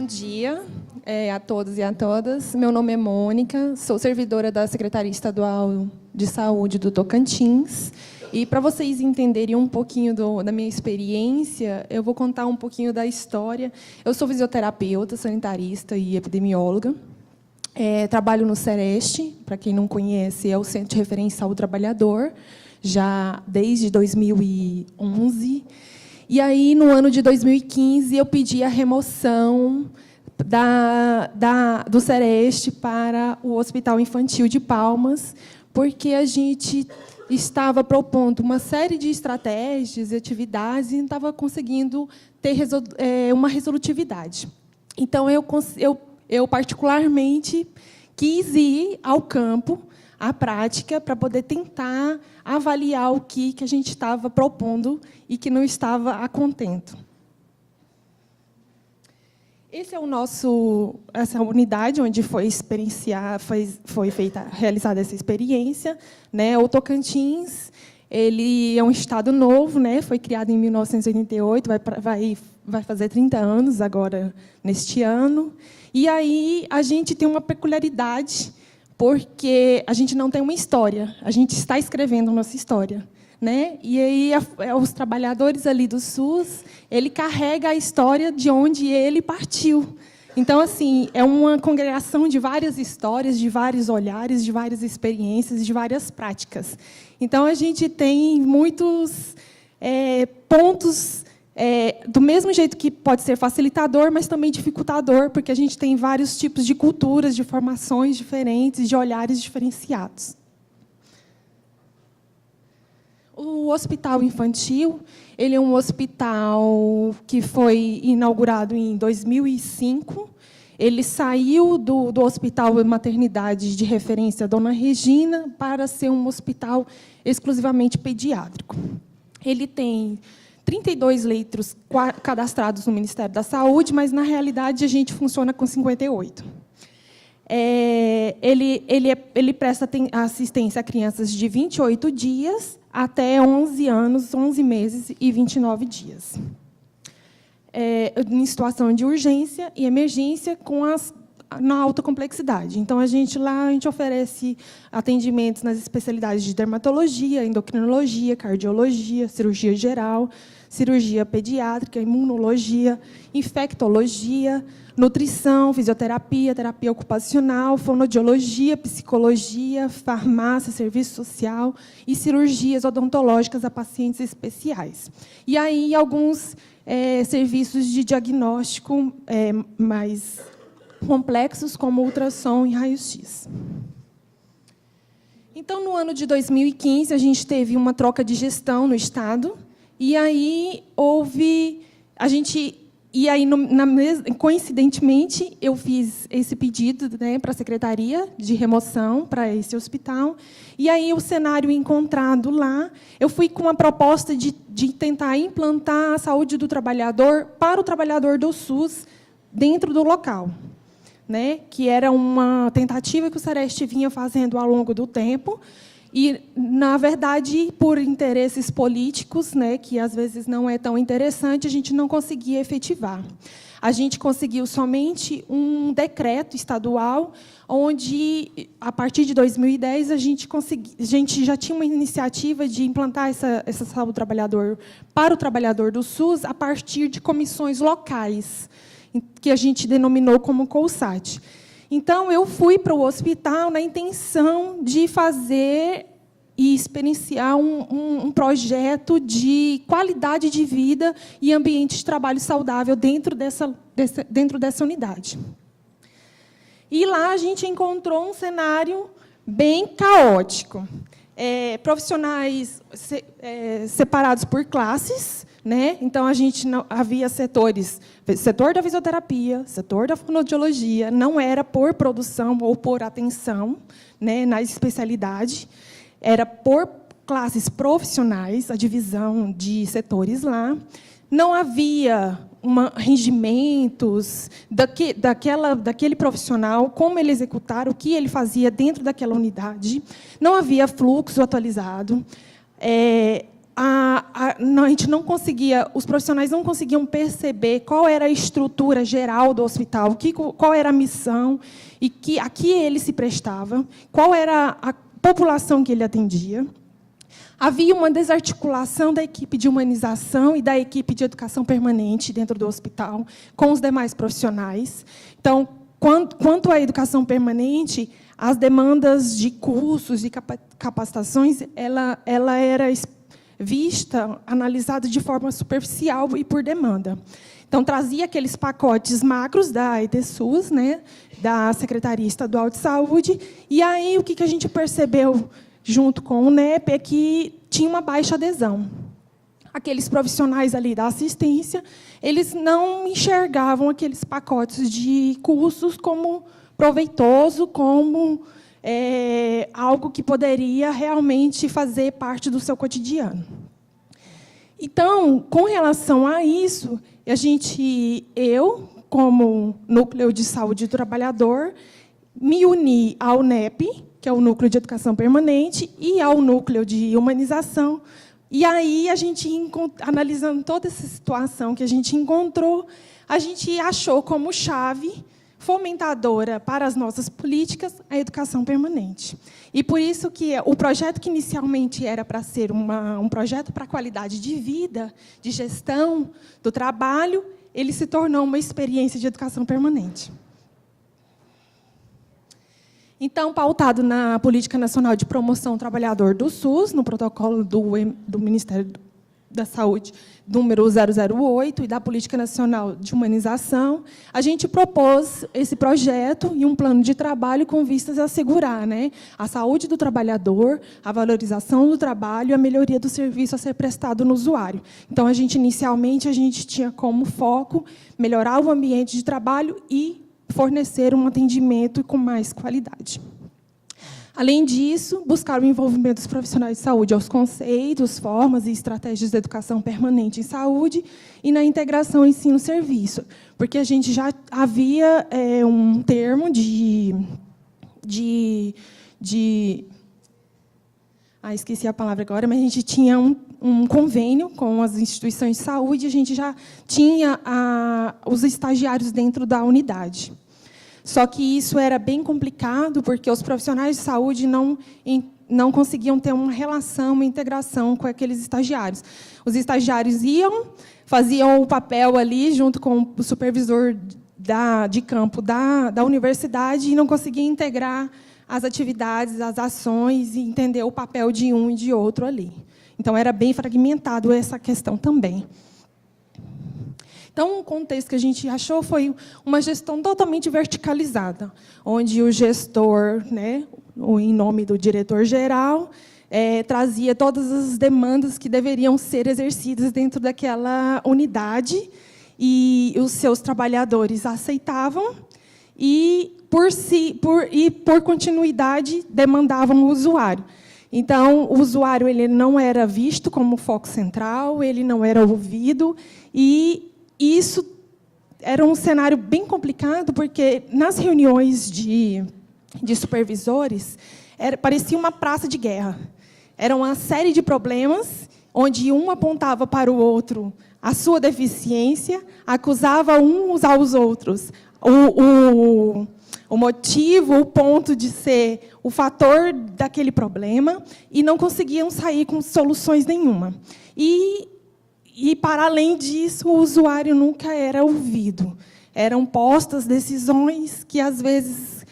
dia a todos e a todas. Meu nome é Mônica, sou servidora da Secretaria Estadual de Saúde do Tocantins. E, para vocês entenderem um pouquinho da minha experiência, eu vou contar um pouquinho da história. Eu sou fisioterapeuta, sanitarista e epidemióloga. Trabalho no Sereste, para quem não conhece, é o Centro de Referência ao Trabalhador, já desde 2011. E aí, no ano de 2015, eu pedi a remoção do Sereste para o Hospital Infantil de Palmas, porque a gente estava propondo uma série de estratégias e atividades e não estava conseguindo ter uma resolutividade. Então, eu particularmente quis ir ao campo, à prática, para poder tentar avaliar o que a gente estava propondo e que não estava a contento. Essa unidade onde foi realizada essa experiência, né? O Tocantins, ele é um estado novo, né? Foi criado em 1988, vai fazer 30 anos agora neste ano. E aí a gente tem uma peculiaridade, porque a gente não tem uma história, a gente está escrevendo a nossa história, né? E aí os trabalhadores ali do SUS, ele carrega a história de onde ele partiu. Então, assim, é uma congregação de várias histórias, de vários olhares, de várias experiências, de várias práticas. Então, a gente tem muitos pontos, do mesmo jeito que pode ser facilitador, mas também dificultador, porque a gente tem vários tipos de culturas, de formações diferentes, de olhares diferenciados. O Hospital Infantil, ele é um hospital que foi inaugurado em 2005. Ele saiu do Hospital Maternidade de Referência Dona Regina para ser um hospital exclusivamente pediátrico. Ele tem 32 leitos cadastrados no Ministério da Saúde, mas, na realidade, a gente funciona com 58. Ele presta assistência a crianças de 28 dias até 11 anos, 11 meses e 29 dias. Em situação de urgência e emergência na alta complexidade. Então, a gente oferece atendimentos nas especialidades de dermatologia, endocrinologia, cardiologia, cirurgia geral, cirurgia pediátrica, imunologia, infectologia, nutrição, fisioterapia, terapia ocupacional, fonoaudiologia, psicologia, farmácia, serviço social e cirurgias odontológicas a pacientes especiais. E aí alguns serviços de diagnóstico mais complexos, como ultrassom e raio-x. Então, no ano de 2015, a gente teve uma troca de gestão no Estado, e aí coincidentemente, eu fiz esse pedido, né, para a Secretaria de remoção para esse hospital, e aí o cenário encontrado lá, eu fui com uma proposta de tentar implantar a saúde do trabalhador para o trabalhador do SUS dentro do local, né, que era uma tentativa que o Sereste vinha fazendo ao longo do tempo. E, na verdade, por interesses políticos, né, que às vezes não é tão interessante, a gente não conseguia efetivar. A gente conseguiu somente um decreto estadual, onde, a partir de 2010, a gente já tinha uma iniciativa de implantar essa saúde do trabalhador para o trabalhador do SUS a partir de comissões locais, que a gente denominou como COUSAT. Então, eu fui para o hospital na intenção de fazer e experienciar um projeto de qualidade de vida e ambiente de trabalho saudável dentro dessa unidade. E lá a gente encontrou um cenário bem caótico. Profissionais separados por classes, né? Então, a gente havia setores, setor da fisioterapia, setor da fonoaudiologia, não era por produção ou por atenção, né, na especialidade, era por classes profissionais, a divisão de setores lá. Não havia rendimentos daquele profissional, como ele executar, o que ele fazia dentro daquela unidade. Não havia fluxo atualizado. a gente não conseguia, os profissionais não conseguiam perceber qual era a estrutura geral do hospital, qual era a missão, e a que ele se prestava, qual era a população que ele atendia. Havia uma desarticulação da equipe de humanização e da equipe de educação permanente dentro do hospital com os demais profissionais. Então, quanto à educação permanente, as demandas de cursos e capacitações, ela era vista, analisada de forma superficial e por demanda. Então, trazia aqueles pacotes macros da ETSUS, né, da Secretaria Estadual de Saúde, e aí o que a gente percebeu junto com o NEP é que tinha uma baixa adesão. Aqueles profissionais ali da assistência, eles não enxergavam aqueles pacotes de cursos como proveitoso, como algo que poderia realmente fazer parte do seu cotidiano. Então, com relação a isso, eu, como Núcleo de Saúde do Trabalhador, me uni ao NEP, que é o Núcleo de Educação Permanente, e ao Núcleo de Humanização. E aí, a gente, analisando toda essa situação que a gente encontrou, a gente achou como chave fomentadora para as nossas políticas a educação permanente. E por isso que o projeto que inicialmente era para ser um projeto para a qualidade de vida, de gestão do trabalho, ele se tornou uma experiência de educação permanente. Então, pautado na Política Nacional de Promoção ao Trabalhador do SUS, no protocolo do Ministério da Saúde, número 008, e da Política Nacional de Humanização, a gente propôs esse projeto e um plano de trabalho com vistas a assegurar, né, a saúde do trabalhador, a valorização do trabalho e a melhoria do serviço a ser prestado no usuário. Então, inicialmente, a gente tinha como foco melhorar o ambiente de trabalho e fornecer um atendimento com mais qualidade. Além disso, buscar o envolvimento dos profissionais de saúde aos conceitos, formas e estratégias de educação permanente em saúde e na integração ensino-serviço, porque a gente já havia um termo esqueci a palavra agora, mas a gente tinha um convênio com as instituições de saúde, a gente já tinha os estagiários dentro da unidade. Só que isso era bem complicado, porque os profissionais de saúde não conseguiam ter uma relação, uma integração com aqueles estagiários. Os estagiários faziam o papel ali, junto com o supervisor de campo da universidade, e não conseguiam integrar as atividades, as ações, e entender o papel de um e de outro ali. Então, era bem fragmentado essa questão também. Então, o contexto que a gente achou foi uma gestão totalmente verticalizada, onde o gestor, né, em nome do diretor-geral, trazia todas as demandas que deveriam ser exercidas dentro daquela unidade, e os seus trabalhadores aceitavam, e, por continuidade, demandavam o usuário. Então, o usuário ele não era visto como foco central, ele não era ouvido, e isso era um cenário bem complicado, porque, nas reuniões de supervisores, parecia uma praça de guerra. Era uma série de problemas, onde um apontava para o outro a sua deficiência, acusava uns aos outros o motivo, o ponto de ser o fator daquele problema, e não conseguiam sair com soluções nenhuma. E, para além disso, o usuário nunca era ouvido. Eram postas decisões que, às vezes,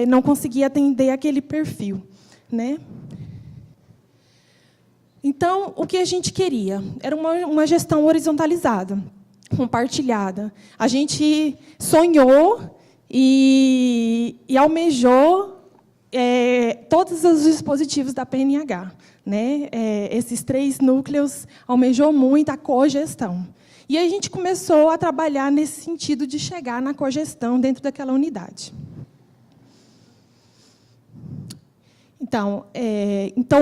não conseguia atender aquele perfil, né? Então, o que a gente queria? Era uma gestão horizontalizada, compartilhada. A gente sonhou e almejou todos os dispositivos da PNH. Né? Esses 3 núcleos almejou muito a cogestão. E aí a gente começou a trabalhar nesse sentido de chegar na cogestão dentro daquela unidade. Então,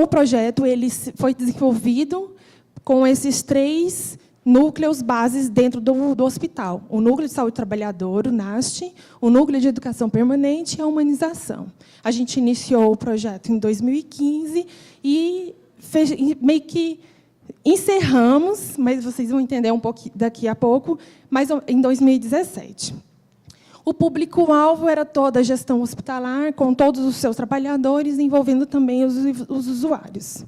o projeto ele foi desenvolvido com esses 3 núcleos bases dentro do hospital. O Núcleo de Saúde do Trabalhador, o NAST, o Núcleo de Educação Permanente e a Humanização. A gente iniciou o projeto em 2015 e meio que Encerramos, mas vocês vão entender um pouco daqui a pouco, mas em 2017. O público-alvo era toda a gestão hospitalar, com todos os seus trabalhadores, envolvendo também os usuários.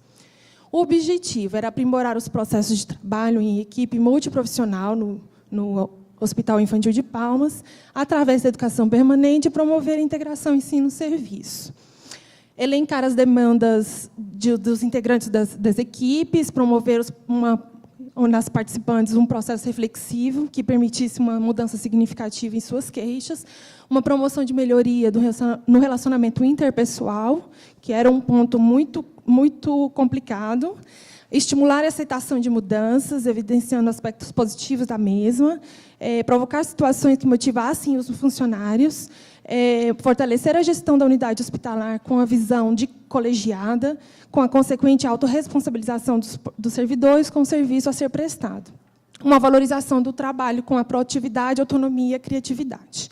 O objetivo era aprimorar os processos de trabalho em equipe multiprofissional no Hospital Infantil de Palmas, através da educação permanente, e promover a integração ensino-serviço. Elencar as demandas dos integrantes das equipes, promover nas participantes um processo reflexivo que permitisse uma mudança significativa em suas queixas, uma promoção de melhoria no relacionamento interpessoal, que era um ponto muito complicado, estimular a aceitação de mudanças, evidenciando aspectos positivos da mesma, provocar situações que motivassem os funcionários, fortalecer a gestão da unidade hospitalar com a visão de colegiada, com a consequente autorresponsabilização dos servidores com o serviço a ser prestado. Uma valorização do trabalho com a proatividade, autonomia e criatividade,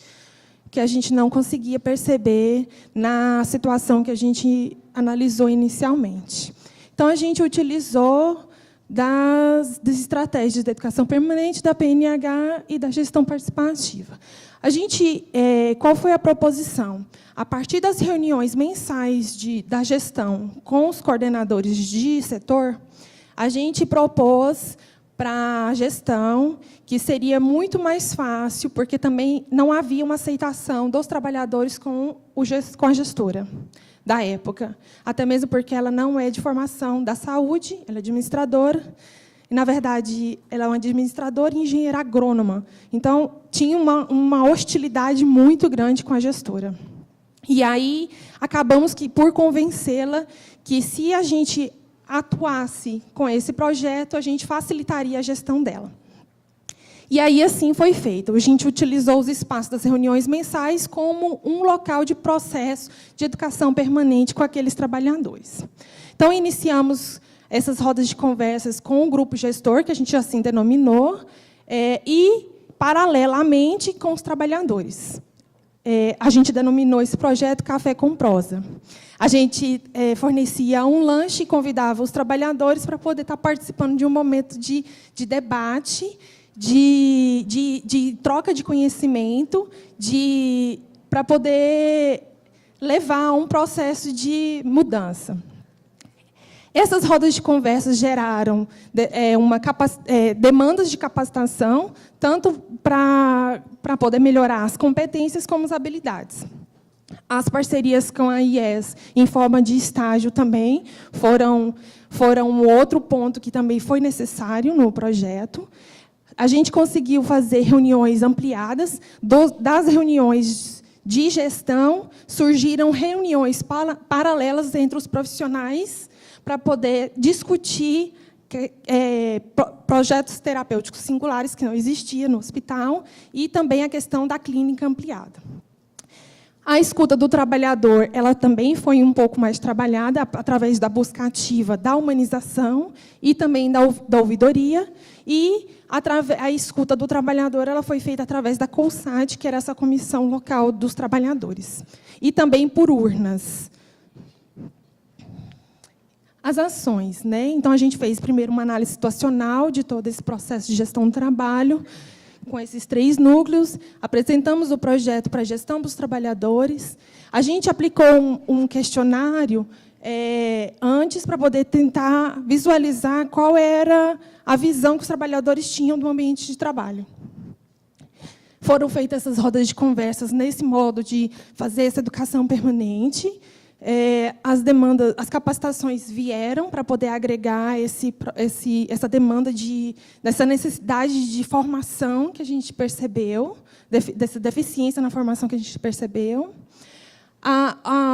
que a gente não conseguia perceber na situação que a gente analisou inicialmente. Então, a gente utilizou das estratégias da educação permanente, da PNH e da gestão participativa. Qual foi a proposição? A partir das reuniões mensais da gestão com os coordenadores de setor, a gente propôs para a gestão que seria muito mais fácil, porque também não havia uma aceitação dos trabalhadores com a gestora da época, até mesmo porque ela não é de formação da saúde, ela é administradora. Na verdade, ela é uma administradora e engenheira agrônoma. Então, tinha uma hostilidade muito grande com a gestora. E aí, acabamos por convencê-la que, se a gente atuasse com esse projeto, a gente facilitaria a gestão dela. E aí, assim foi feito. A gente utilizou os espaços das reuniões mensais como um local de processo de educação permanente com aqueles trabalhadores. Então, iniciamos essas rodas de conversas com o grupo gestor, que a gente assim denominou, e, paralelamente, com os trabalhadores. A gente denominou esse projeto Café com Prosa. A gente fornecia um lanche e convidava os trabalhadores para poder estar participando de um momento de debate, de troca de conhecimento, para poder levar a um processo de mudança. Essas rodas de conversa geraram demandas de capacitação, tanto para poder melhorar as competências como as habilidades. As parcerias com a IES, em forma de estágio, também foram um outro ponto que também foi necessário no projeto. A gente conseguiu fazer reuniões ampliadas. Das reuniões de gestão, surgiram reuniões paralelas entre os profissionais para poder discutir projetos terapêuticos singulares que não existiam no hospital e também a questão da clínica ampliada. A escuta do trabalhador, ela também foi um pouco mais trabalhada através da busca ativa da humanização e também da ouvidoria, e a escuta do trabalhador ela foi feita através da COLSAT, que era essa comissão local dos trabalhadores, e também por urnas. As ações, né? Então, a gente fez primeiro uma análise situacional de todo esse processo de gestão do trabalho, com esses 3 núcleos, apresentamos o projeto para a gestão dos trabalhadores. A gente aplicou um questionário antes para poder tentar visualizar qual era a visão que os trabalhadores tinham do ambiente de trabalho. Foram feitas essas rodas de conversas nesse modo de fazer essa educação permanente. As capacitações vieram para poder agregar essa demanda dessa necessidade de formação que a gente percebeu, dessa deficiência na formação que a gente percebeu.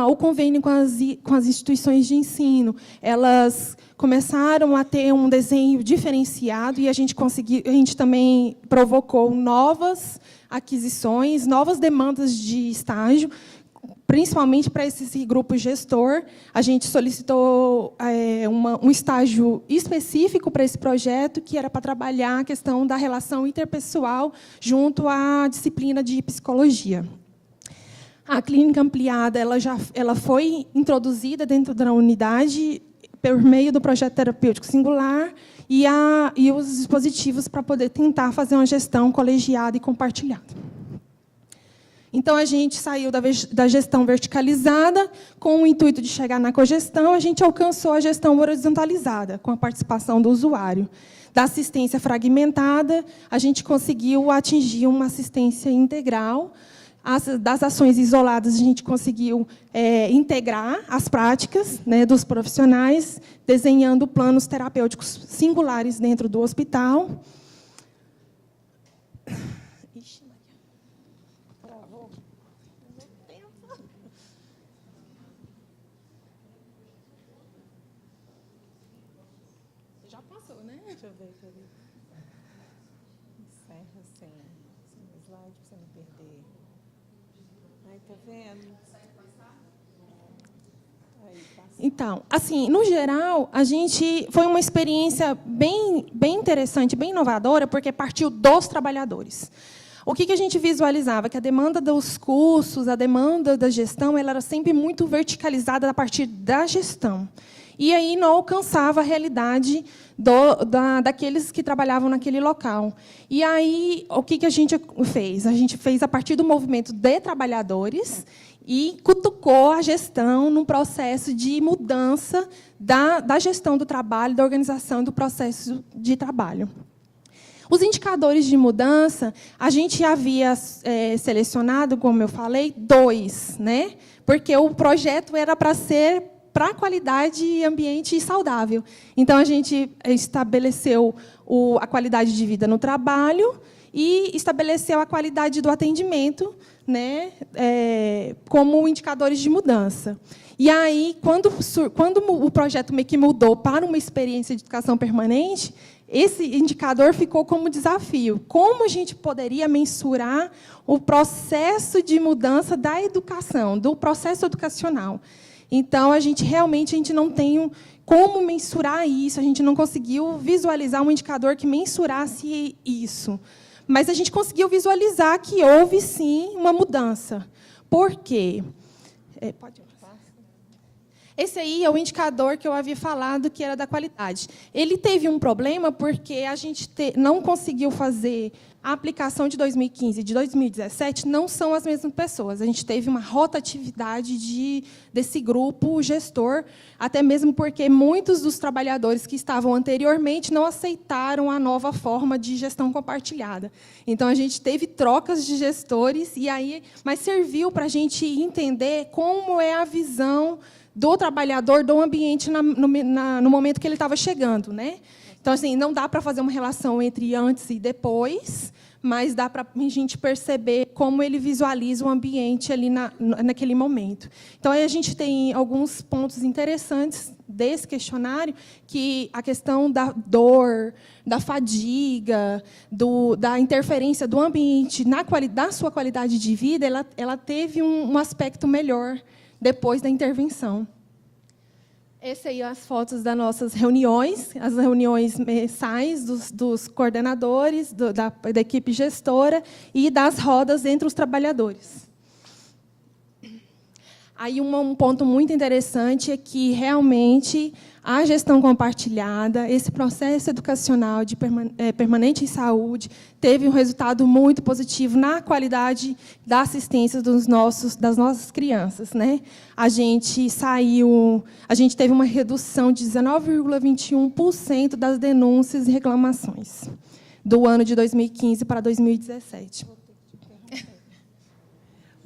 O convênio com as instituições de ensino, elas começaram a ter um desenho diferenciado e a gente também provocou novas aquisições, novas demandas de estágio, principalmente para esse grupo gestor. A gente solicitou um estágio específico para esse projeto, que era para trabalhar a questão da relação interpessoal junto à disciplina de psicologia. A clínica ampliada ela foi introduzida dentro da unidade por meio do projeto terapêutico singular e os dispositivos para poder tentar fazer uma gestão colegiada e compartilhada. Então, a gente saiu da gestão verticalizada, com o intuito de chegar na cogestão, a gente alcançou a gestão horizontalizada, com a participação do usuário. Da assistência fragmentada, a gente conseguiu atingir uma assistência integral. Das ações isoladas, a gente conseguiu integrar as práticas, né, dos profissionais, desenhando planos terapêuticos singulares dentro do hospital. Deixa eu ver, querido. Encerra sem slide, para você não perder. Ai, tá vendo? Aí, então, assim, no geral, a gente foi uma experiência bem interessante, bem inovadora, porque partiu dos trabalhadores. O que a gente visualizava? Que a demanda dos cursos, a demanda da gestão, ela era sempre muito verticalizada a partir da gestão. E aí não alcançava a realidade daqueles que trabalhavam naquele local. E aí, o que a gente fez? A gente fez a partir do movimento de trabalhadores e cutucou a gestão num processo de mudança da gestão do trabalho, da organização do processo de trabalho. Os indicadores de mudança, a gente havia selecionado, como eu falei, 2, né? Porque o projeto era para ser para a qualidade ambiente saudável. Então, a gente estabeleceu a qualidade de vida no trabalho e estabeleceu a qualidade do atendimento, né, como indicadores de mudança. E aí, quando o projeto meio que mudou para uma experiência de educação permanente, esse indicador ficou como desafio. Como a gente poderia mensurar o processo de mudança da educação, do processo educacional? Então, a gente não tem como mensurar isso, a gente não conseguiu visualizar um indicador que mensurasse isso. Mas a gente conseguiu visualizar que houve, sim, uma mudança. Por quê? Pode ir. Esse aí é o indicador que eu havia falado, que era da qualidade. Ele teve um problema porque a gente não conseguiu fazer a aplicação de 2015 e de 2017, não são as mesmas pessoas. A gente teve uma rotatividade desse grupo gestor, até mesmo porque muitos dos trabalhadores que estavam anteriormente não aceitaram a nova forma de gestão compartilhada. Então, a gente teve trocas de gestores, mas serviu para a gente entender como é a visão do trabalhador, do ambiente no momento que ele estava chegando, né? Então, assim, não dá para fazer uma relação entre antes e depois, mas dá para a gente perceber como ele visualiza o ambiente ali naquele momento. Então, aí a gente tem alguns pontos interessantes desse questionário, que a questão da dor, da fadiga, da interferência do ambiente da sua qualidade de vida, ela teve um aspecto melhor depois da intervenção. Essas aí as fotos das nossas reuniões, as reuniões mensais dos coordenadores, da equipe gestora e das rodas entre os trabalhadores. Aí um ponto muito interessante é que, realmente, a gestão compartilhada, esse processo educacional permanente em saúde, teve um resultado muito positivo na qualidade da assistência das nossas crianças, né? A gente teve uma redução de 19,21% das denúncias e reclamações do ano de 2015 para 2017.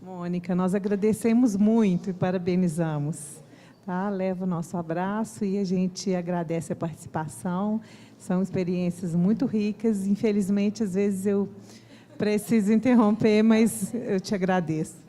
Mônica, nós agradecemos muito e parabenizamos. Tá? Leva o nosso abraço e a gente agradece a participação. São experiências muito ricas. Infelizmente, às vezes eu preciso interromper, mas eu te agradeço.